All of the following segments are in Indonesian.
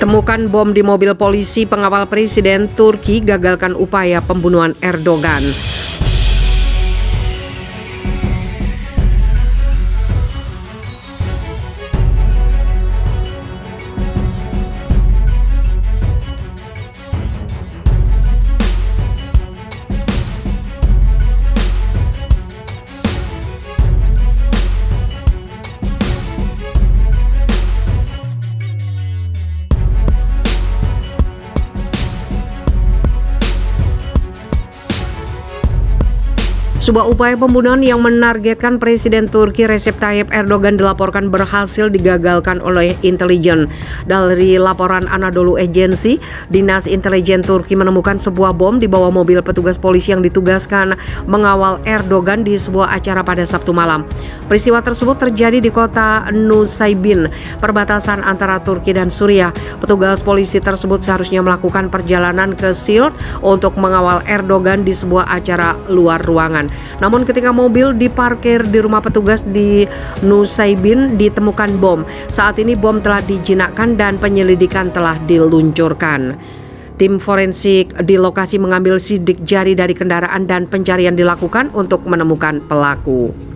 Temukan bom di mobil polisi, pengawal presiden Turki gagalkan upaya pembunuhan Erdogan. Sebuah upaya pembunuhan yang menargetkan Presiden Turki Recep Tayyip Erdogan dilaporkan berhasil digagalkan oleh intelijen. Dari laporan Anadolu Agency, Dinas Intelijen Turki menemukan sebuah bom di bawah mobil petugas polisi yang ditugaskan mengawal Erdogan di sebuah acara pada Sabtu malam. Peristiwa tersebut terjadi di kota Nusaybin, perbatasan antara Turki dan Suriah. Petugas polisi tersebut seharusnya melakukan perjalanan ke Siirt untuk mengawal Erdogan di sebuah acara luar ruangan. Namun ketika mobil diparkir di rumah petugas di Nusaybin ditemukan bom. Saat ini bom telah dijinakkan dan penyelidikan telah diluncurkan. Tim forensik di lokasi mengambil sidik jari dari kendaraan dan pencarian dilakukan untuk menemukan pelaku.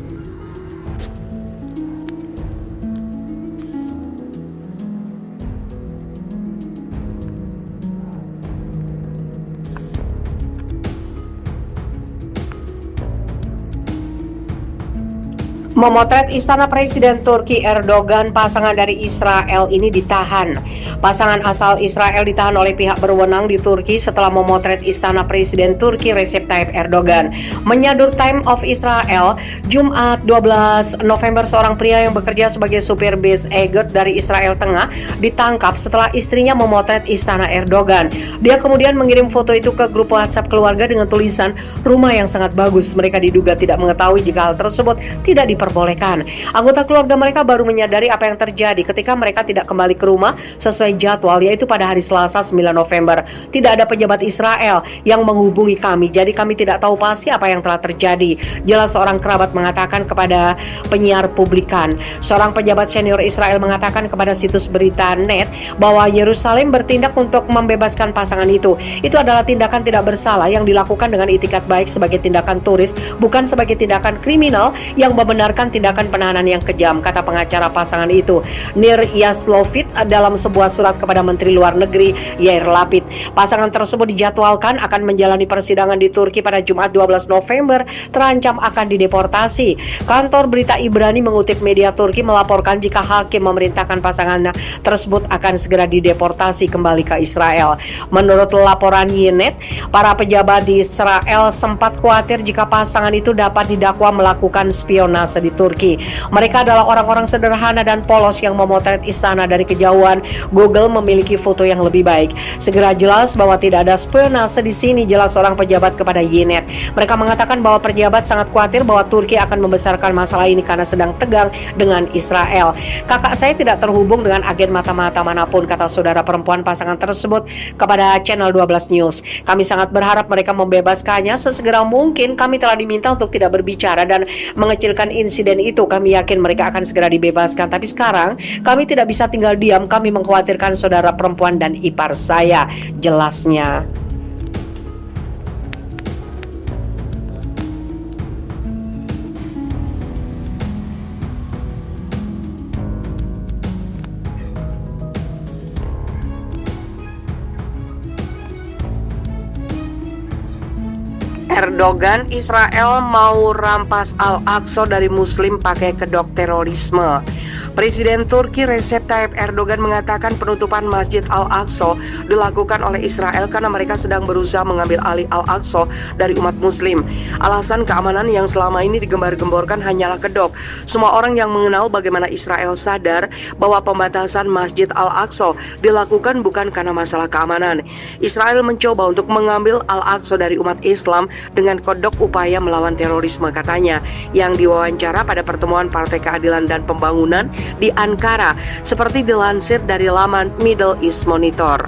Memotret istana Presiden Turki Erdogan, pasangan dari Israel ini ditahan. Pasangan asal Israel ditahan oleh pihak berwenang di Turki setelah memotret istana Presiden Turki Recep Tayyip Erdogan. Menyadur Time of Israel, Jumat 12 November, seorang pria yang bekerja sebagai supir bis Egot dari Israel Tengah ditangkap setelah istrinya memotret istana Erdogan. Dia kemudian mengirim foto itu ke grup WhatsApp keluarga dengan tulisan "Rumah yang sangat bagus." Mereka diduga tidak mengetahui jika hal tersebut tidak diperbolehkan. Anggota keluarga mereka baru menyadari apa yang terjadi ketika mereka tidak kembali ke rumah sesuai jadwal, yaitu pada hari Selasa 9 November. Tidak ada pejabat Israel yang menghubungi kami, jadi kami tidak tahu pasti apa yang telah terjadi, jelas seorang kerabat mengatakan kepada penyiar Publikan. Seorang pejabat senior Israel mengatakan kepada situs berita net bahwa Yerusalem bertindak untuk membebaskan pasangan itu. Itu adalah tindakan tidak bersalah yang dilakukan dengan itikat baik sebagai tindakan turis, bukan sebagai tindakan kriminal yang membenarkan tindakan penahanan yang kejam, kata pengacara pasangan itu, Nir Yaslovit, dalam sebuah surat kepada Menteri Luar Negeri Yair Lapid. Pasangan tersebut dijadwalkan akan menjalani persidangan di Turki pada Jumat 12 November, terancam akan dideportasi. Kantor berita Ibrani mengutip media Turki melaporkan jika hakim memerintahkan pasangan tersebut akan segera dideportasi kembali ke Israel. Menurut laporan Ynet, para pejabat di Israel sempat khawatir jika pasangan itu dapat didakwa melakukan spionase di Turki. Mereka adalah orang-orang sederhana dan polos yang memotret istana dari kejauhan. Google memiliki foto yang lebih baik. Segera jelas bahwa tidak ada spionase di sini, jelas seorang pejabat kepada Ynet. Mereka mengatakan bahwa pejabat sangat khawatir bahwa Turki akan membesarkan masalah ini karena sedang tegang dengan Israel. Kakak saya tidak terhubung dengan agen mata-mata manapun, kata saudara perempuan pasangan tersebut kepada Channel 12 News. Kami sangat berharap mereka membebaskannya sesegera mungkin. Kami telah diminta untuk tidak berbicara dan mengecilkan insiden itu. Kami yakin mereka akan segera dibebaskan. Tapi sekarang kami tidak bisa tinggal diam. Kami mengkhawatirkan saudara perempuan dan ipar saya, jelasnya. Erdogan, Israel mau rampas Al-Aqsa dari Muslim pakai kedok terorisme. Presiden Turki Recep Tayyip Erdogan mengatakan penutupan Masjid Al-Aqsa dilakukan oleh Israel karena mereka sedang berusaha mengambil alih Al-Aqsa dari umat Muslim. Alasan keamanan yang selama ini digembar-gemborkan hanyalah kedok. Semua orang yang mengenal bagaimana Israel sadar bahwa pembatasan Masjid Al-Aqsa dilakukan bukan karena masalah keamanan. Israel mencoba untuk mengambil Al-Aqsa dari umat Islam dengan kodok upaya melawan terorisme, katanya, yang diwawancara pada pertemuan Partai Keadilan dan Pembangunan di Ankara, seperti dilansir dari laman Middle East Monitor.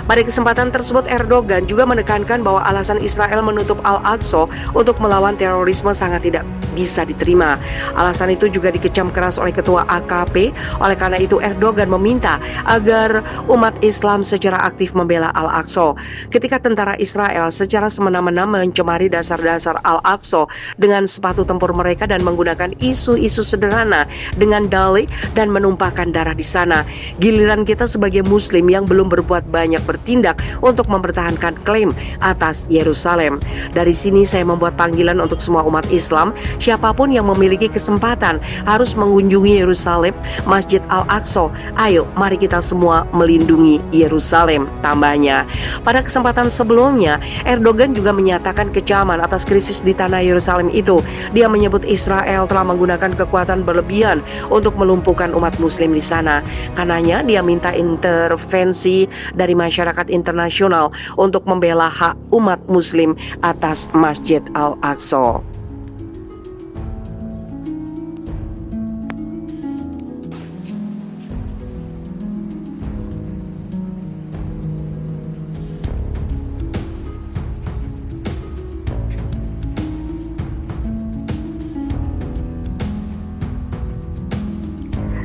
Pada kesempatan tersebut Erdogan juga menekankan bahwa alasan Israel menutup Al-Aqsa untuk melawan terorisme sangat tidak bisa diterima. Alasan itu juga dikecam keras oleh ketua AKP. Oleh karena itu Erdogan meminta agar umat Islam secara aktif membela Al-Aqsa. Ketika tentara Israel secara semena-mena mencemari dasar-dasar Al-Aqsa dengan sepatu tempur mereka dan menggunakan isu-isu sederhana dengan dalih dan menumpahkan darah di sana, giliran kita sebagai Muslim yang belum berbuat banyak bertindak untuk mempertahankan klaim atas Yerusalem. Dari sini saya membuat panggilan untuk semua umat Islam, siapapun yang memiliki kesempatan harus mengunjungi Yerusalem, Masjid Al-Aqsa. Ayo, mari kita semua melindungi Yerusalem, tambahnya. Pada kesempatan sebelumnya, Erdogan juga menyatakan kecaman atas krisis di tanah Yerusalem itu. Dia menyebut Israel telah menggunakan kekuatan berlebihan untuk melumpuhkan umat Muslim di sana. Karenanya dia minta intervensi dari masyarakat internasional untuk membela hak umat Muslim atas Masjid Al-Aqsa.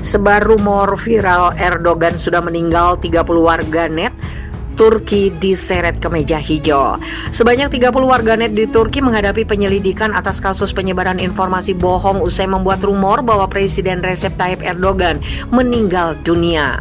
Sebar rumor viral Erdogan sudah meninggal, 30 warganet Turki diseret ke meja hijau. Sebanyak 30 warganet di Turki menghadapi penyelidikan atas kasus penyebaran informasi bohong usai membuat rumor bahwa Presiden Recep Tayyip Erdogan meninggal dunia.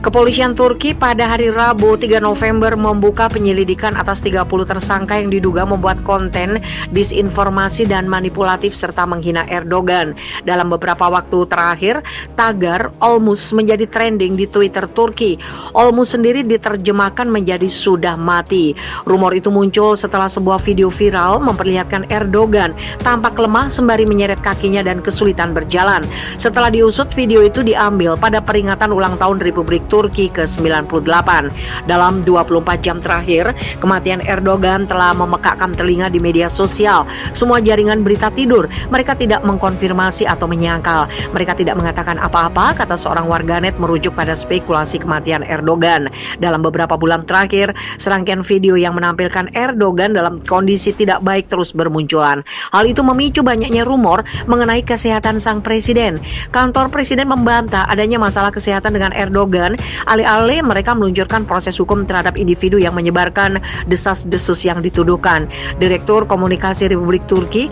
Kepolisian Turki pada hari Rabu 3 November membuka penyelidikan atas 30 tersangka yang diduga membuat konten disinformasi dan manipulatif serta menghina Erdogan. Dalam beberapa waktu terakhir, tagar Olmuz menjadi trending di Twitter Turki. Olmuz sendiri diterjemahkan menjadi sudah mati. Rumor itu muncul setelah sebuah video viral memperlihatkan Erdogan tampak lemah sembari menyeret kakinya dan kesulitan berjalan. Setelah diusut, video itu diambil pada peringatan ulang tahun Republik Turki ke-98. Dalam 24 jam terakhir, kematian Erdogan telah memekakkan telinga di media sosial. Semua jaringan berita tidur. Mereka tidak mengkonfirmasi atau menyangkal. Mereka tidak mengatakan apa-apa, kata seorang warganet merujuk pada spekulasi kematian Erdogan. Dalam beberapa bulan terakhir, serangkaian video yang menampilkan Erdogan dalam kondisi tidak baik terus bermunculan. Hal itu memicu banyaknya rumor mengenai kesehatan sang presiden. Kantor presiden membantah adanya masalah kesehatan dengan Erdogan. Alih-alih mereka meluncurkan proses hukum terhadap individu yang menyebarkan desas-desus yang dituduhkan. Direktur Komunikasi Republik Turki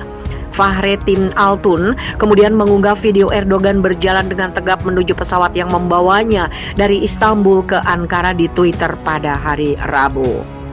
Fahrettin Altun kemudian mengunggah video Erdogan berjalan dengan tegap menuju pesawat yang membawanya dari Istanbul ke Ankara di Twitter pada hari Rabu.